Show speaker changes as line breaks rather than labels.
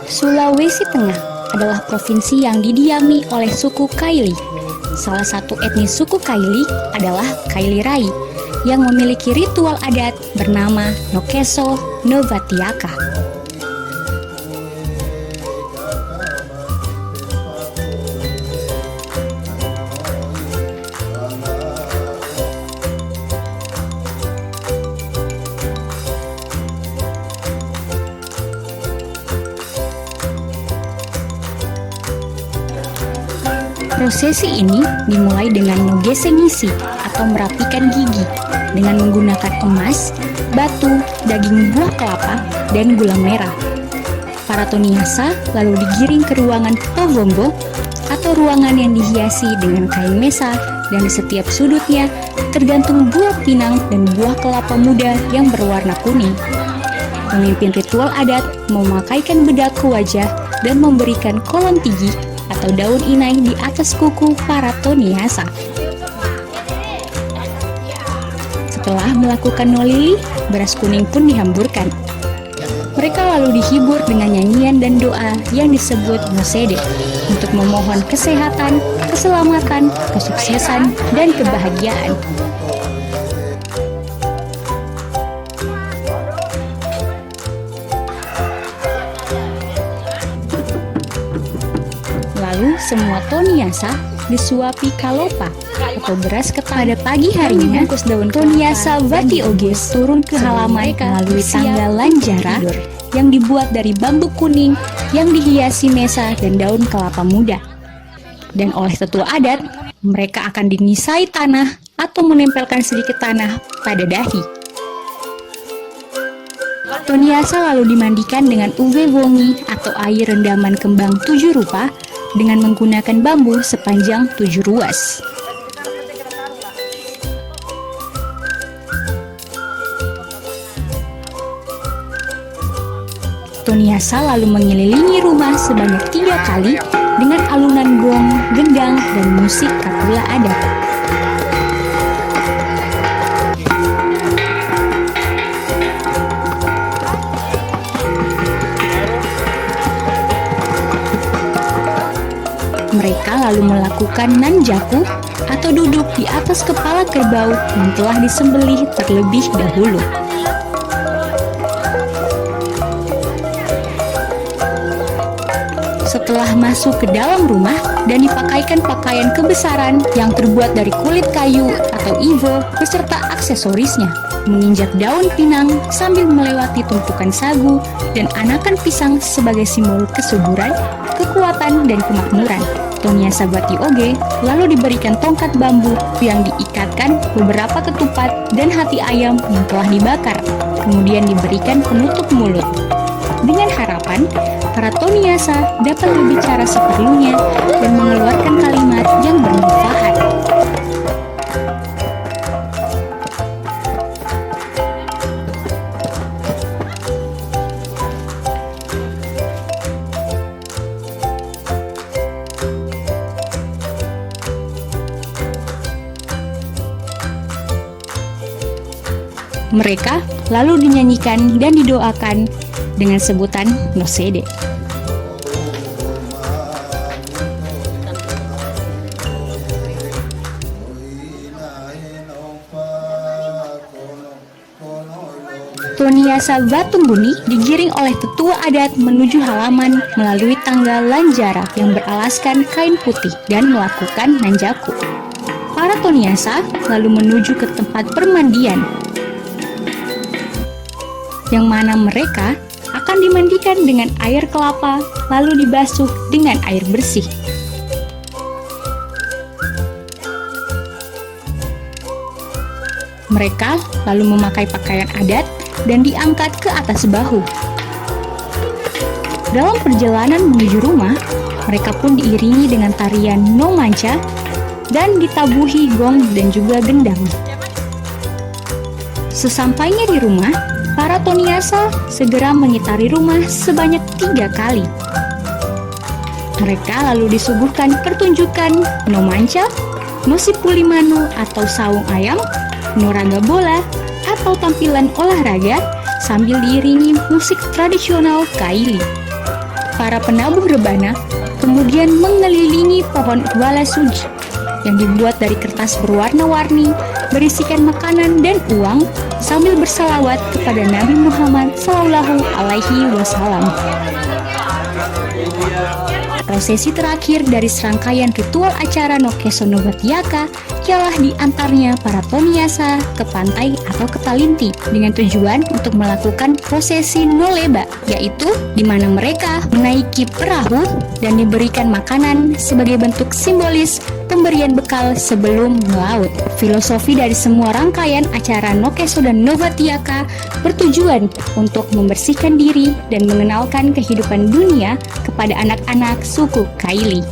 Sulawesi Tengah adalah provinsi yang didiami oleh suku Kaili. Salah satu etnis suku Kaili adalah Kaili Rai yang memiliki ritual adat bernama Nokeso Novatiaka. Prosesi ini dimulai dengan nogesengisi atau merapikan gigi dengan menggunakan emas, batu, daging buah kelapa, dan gula merah. Para toniasa lalu digiring ke ruangan Tovombo atau ruangan yang dihiasi dengan kain mesa dan di setiap sudutnya tergantung buah pinang dan buah kelapa muda yang berwarna kuning. Pemimpin ritual adat memakaikan bedak ke wajah dan memberikan kolon tigi atau daun inai di atas kuku para toniasa. Setelah melakukan nolili, beras kuning pun dihamburkan. Mereka lalu dihibur dengan nyanyian dan doa yang disebut nosede untuk memohon kesehatan, keselamatan, kesuksesan, dan kebahagiaan. Lalu semua toniasa disuapi kalopa atau beras ketan. Pada pagi harinya, toniasa Vati Oge turun ke halaman melalui tangga lanjara yang dibuat dari bambu kuning yang dihiasi mesa dan daun kelapa muda. Dan oleh tetua adat, mereka akan dinisai tanah atau menempelkan sedikit tanah pada dahi. Toniasa lalu dimandikan dengan uwe wongi atau air rendaman kembang 7 rupa dengan menggunakan bambu sepanjang 7 ruas. Toniasa lalu mengelilingi rumah sebanyak 3 kali dengan alunan gong, gendang, dan musik kapula adat. Mereka lalu melakukan nanjaku atau duduk di atas kepala kerbau yang telah disembelih terlebih dahulu. Setelah masuk ke dalam rumah dan dipakaikan pakaian kebesaran yang terbuat dari kulit kayu atau ivo beserta aksesorisnya, menginjak daun pinang sambil melewati tumpukan sagu dan anakan pisang sebagai simbol kesuburan, kekuatan, dan kemakmuran. Toniasa Vati Oge lalu diberikan tongkat bambu yang diikatkan beberapa ketupat dan hati ayam yang telah dibakar, kemudian diberikan penutup mulut. Dengan harapan, para toniasa dapat berbicara seperlunya dan mengeluarkan kalimat yang bermanfaat. Mereka lalu dinyanyikan dan didoakan dengan sebutan nosede. Toniasa Vatumbuni digiring oleh tetua adat menuju halaman melalui tangga lanjara yang beralaskan kain putih dan melakukan nanjaku. Para toniasa lalu menuju ke tempat permandian, yang mana mereka akan dimandikan dengan air kelapa lalu dibasuh dengan air bersih. Mereka lalu memakai pakaian adat dan diangkat ke atas bahu. Dalam perjalanan menuju rumah, mereka pun diiringi dengan tarian no manca dan ditabuhi gong dan juga gendang. Sesampainya di rumah, para toniasa segera mengitari rumah sebanyak 3 kali. Mereka lalu disuguhkan pertunjukan no manca, no sipulimano atau saung ayam, no raga bola atau tampilan olahraga, sambil diiringi musik tradisional Kaili. Para penabuh rebana kemudian mengelilingi pohon Wala Suji yang dibuat dari kertas berwarna-warni, berisikan makanan dan uang sambil bersalawat kepada Nabi Muhammad SAW. Prosesi terakhir dari serangkaian ritual acara Nokeso Nobatiaka ialah diantarnya para Tomiyasa ke pantai atau ke Talinti dengan tujuan untuk melakukan prosesi Noleba, yaitu di mana mereka menaiki perahu dan diberikan makanan sebagai bentuk simbolis pemberian bekal sebelum melaut. Filosofi dari semua rangkaian acara Nokeso dan Nobatiaka bertujuan untuk membersihkan diri dan mengenalkan kehidupan dunia kepada anak-anak suku Kaili.